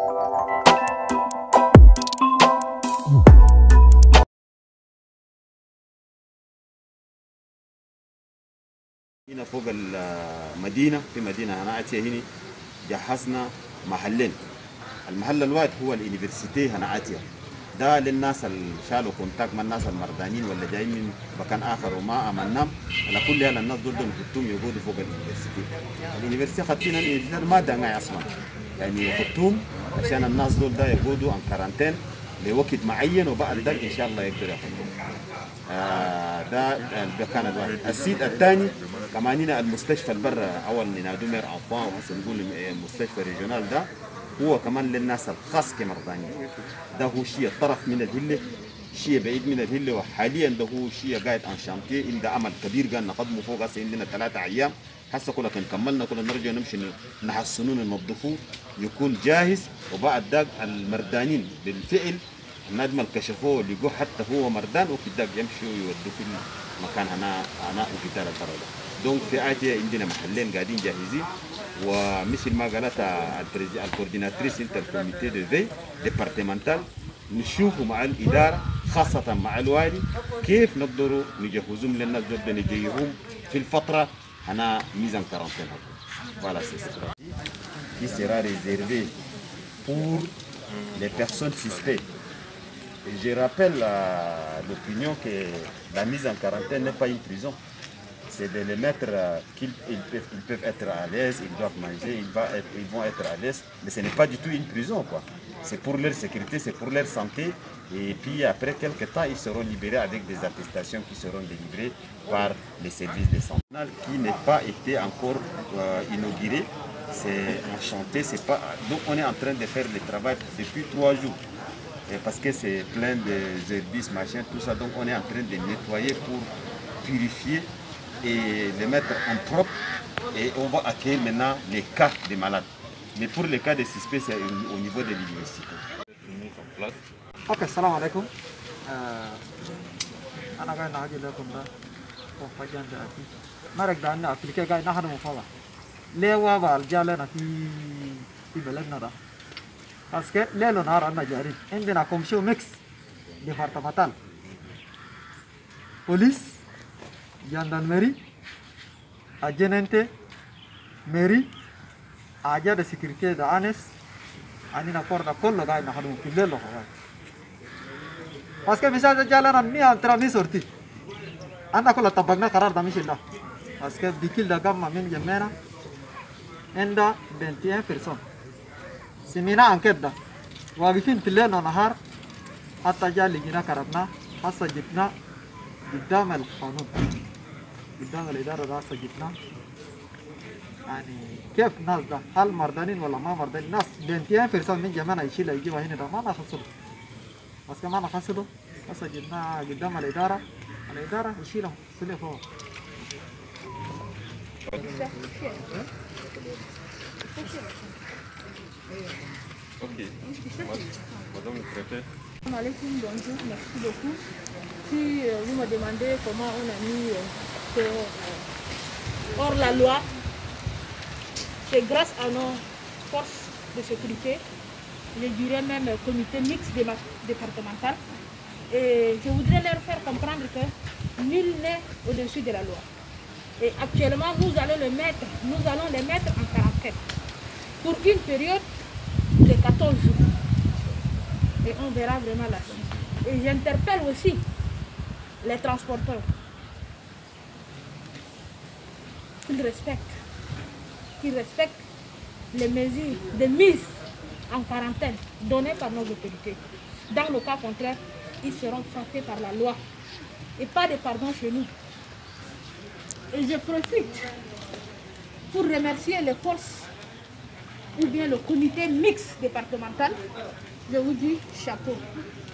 هنا فوق المدينة في مدينة أنا أتي هنا جهزنا محلين. المحل الواحد هو اليونيفرسيتي هنا أتي ده للناس اللي شالوا كونتاكت من الناس المردانين ولا جايين من مكان آخر وما أمنهم. على كل حال الناس دول خدتهم يقعدوا فوق اليونيفرسيتي. اليونيفرسيتي خدتنا اليونيفرسيتي ما داعي أصلا يعني خدتهم عشان الناس دول ده يقعدوا عن كارانتين لوقت معين وبعد ذلك إن شاء الله يقدروا ياخذوهم. ده كان الواحد. السيد الثاني كمان هنا المستشفى البر اول نادو مير عطاء وهسه نقول المستشفى الريجونال ده هو كمان للناس الخاص كمرضانين. ده هو شيء طرف من الهله، شيء بعيد من الهله، وحاليا ده هو شيء قاعد ان شانتيه عنده عمل كبير قال نقدمه فوق. هسه عندنا 3 ايام هسه كلنا كملنا كلنا نرجع نمشي نحسنوه ننظفوه يكون جاهز. وبعد ذاك المردانين بالفعل النادم اللي كشفوه لقوه حتى هو مردان وكذاك يمشوا ويودوا في المكان هنا وقتال البرد. دونك في آتي عندنا محلين قاعدين جاهزين، ومثل ما قالت الكورديناتريس انتر كوميتي دو في ديبارتمنتال نشوفوا مع الإدارة خاصة مع الوالي كيف نقدروا نجهزهم للناس دول نجيهم في الفترة هنا ميزان كارانتين. Voilà, c'est ça. Qui sera réservé pour les personnes suspectes. Et je rappelle l'opinion que la mise en quarantaine n'est pas une prison. C'est de les mettre qu'ils peuvent être à l'aise, ils doivent manger, ils vont être à l'aise. Mais ce n'est pas du tout une prison, quoi. C'est pour leur sécurité, c'est pour leur santé. Et puis après quelques temps, ils seront libérés avec des attestations qui seront délivrées par les services de santé. Qui n'est pas été encore inauguré, c'est en chantier, c'est pas. Donc on est en train de faire le travail depuis 3 jours. Et parce que c'est plein de herbis, machin, tout ça, donc on est en train de nettoyer pour purifier et les mettre en propre. Et on va accueillir maintenant les cas des malades. Mais pour les cas des suspects, c'est au niveau de l'université. Ok, salam alaikum. أنا قاعد نحكي لكم ده وفجأة جاتي ما رجع عنا أفريقيا قاعد نحن مفاوضة ليه وابا رجالنا في بلدنا ده باسكو ليل ونهار عنا جارين عندنا كومشيو ميكس ديبارتمنتال بوليس جاندارمري أجننتي ميري أجا de sécurité de ANES عندنا كوردا كله قاعد نحن في الليل وخوات parce que مثلا جالنا مي انترا مي سورتي أنا كله طبقنا قرار ده مش الله parce que بكل ده قام من جمعنا عندنا 21 personnes سمينا انكت ده واقفين في الليل ونهار حتى جاء لقينا كربنا حتى جبنا قدام القانون قدام الإدارة ده حتى جبنا يعني كيف الناس ده هل مردانين ولا ما مردانين ناس 21 personnes من جمعنا يشيل يجيبها هنا ده ما نخصله بس كمان نخصله حتى جبنا قدام الإدارة يشيلهم سلي فوق Ok. Madame le préfet. Bonjour, merci beaucoup. Si vous me demandez comment on a mis hors la loi, c'est grâce à nos forces de sécurité, je dirais même comité mixte départemental. Et je voudrais leur faire comprendre que nul n'est au-dessus de la loi. Et actuellement, nous allons les mettre en quarantaine pour une période de 14 jours. Et on verra vraiment la suite. Et j'interpelle aussi les transporteurs qu'ils respectent les mesures de mise en quarantaine données par nos autorités. Dans le cas contraire, ils seront frappés par la loi et pas de pardon chez nous. Et je profite pour remercier les forces ou bien le comité mixte départemental. Je vous dis chapeau.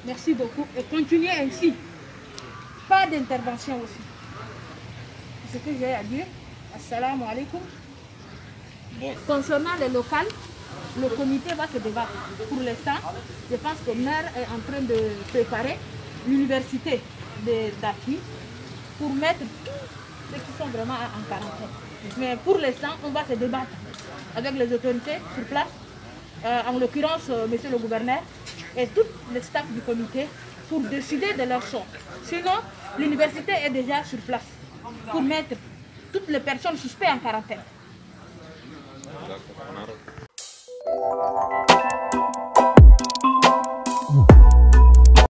Merci beaucoup et continuez ainsi. Pas d'intervention aussi. C'est ce que j'ai à dire. Assalamu alaikum. Concernant les locales, le comité va se débattre. Pour l'instant, je pense que le maire est en train de préparer l'université d'Aki pour mettre tous ceux qui sont vraiment en quarantaine. Mais pour l'instant, on va se débattre avec les autorités sur place en l'occurrence monsieur le gouverneur, et tout le staff du comité pour décider de leur sort. Sinon, l'université est déjà sur place pour mettre toutes les personnes suspectes en quarantaine. D'accord.